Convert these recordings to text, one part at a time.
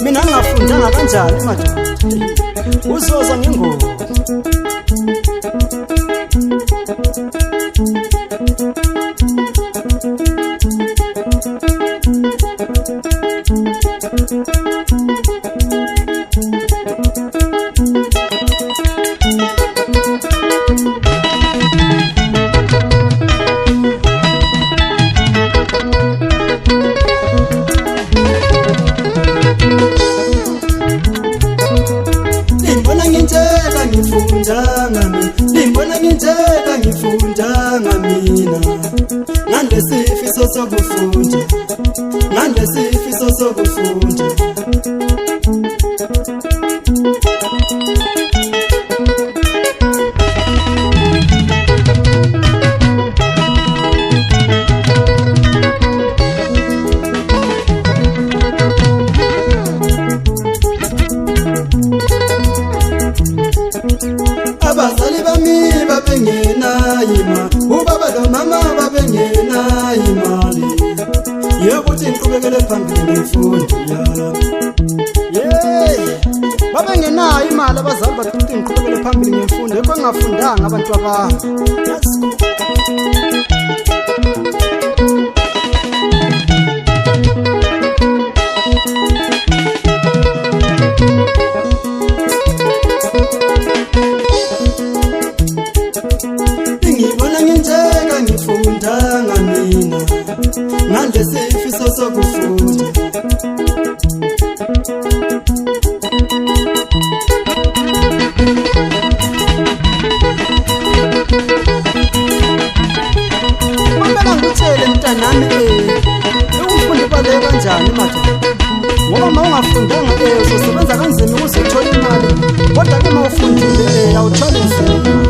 Mina ngafundanga kanjani madoda uzoza ngengozi Limbona nginteka ngifundanga mina ngandesifiso sokufunda ngandesifiso sokufunda abazali bami babengenayo imali ubaba nomama babengenayo imali yokuthi ngiqhubekele phambili nemfundo yami babengenayo imali abazali bathi ngiqhubekele phambili ngemfundo ebengafundanga abantu abami ngifundanga mina ngandesifiso sokufunda Mama ngitshele mntanami ukufunda kwale kanjani madoda ngoba mawungafundanga uzosebenza kanzima ukuze uthole imali kodwa ke mawufundile awuthole nzima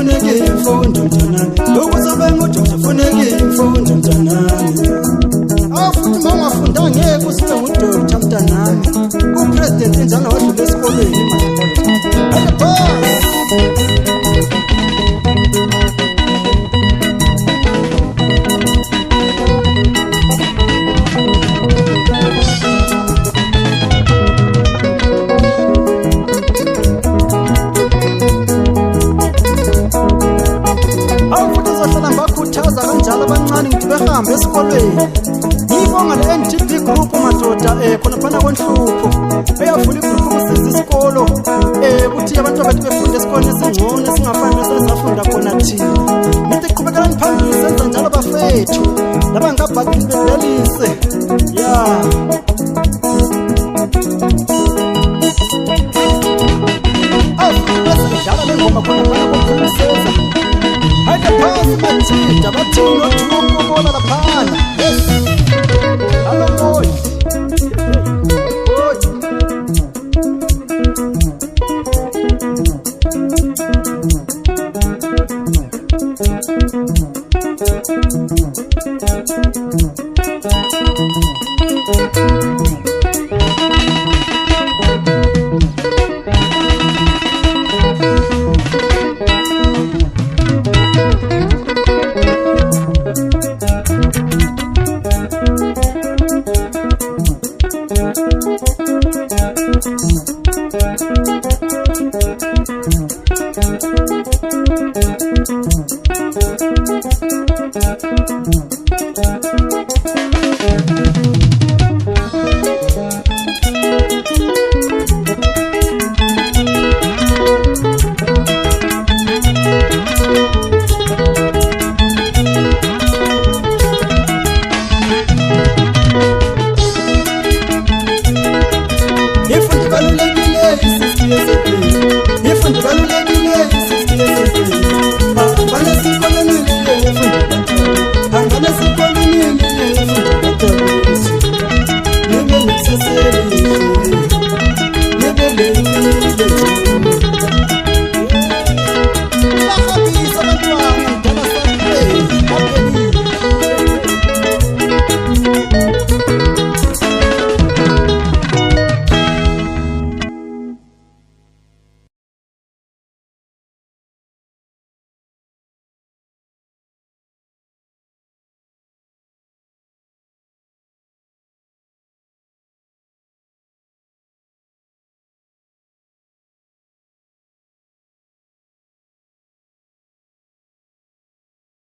kufuneka imfundo mntanami, ukuze ube ngudokotela kufuneka imfundo mntanami. Futhi uma ungafundanga ngeke usibe ngudokotela mntanami. Upresident enjalo wadlula esikoleni bakhuthaza kanjalo abancane ukuthi behambe esikolweni. Ngibonga le NGB group madoda khona phana konhlupho eyavula igroup ukusiza isikolo ukuthi abantu bethu befunde esikoleni esingcono esingafani nesizafunda khona thina. Ngithi qhubekani phambili senza njalo bafethu labangabhaqi belise ya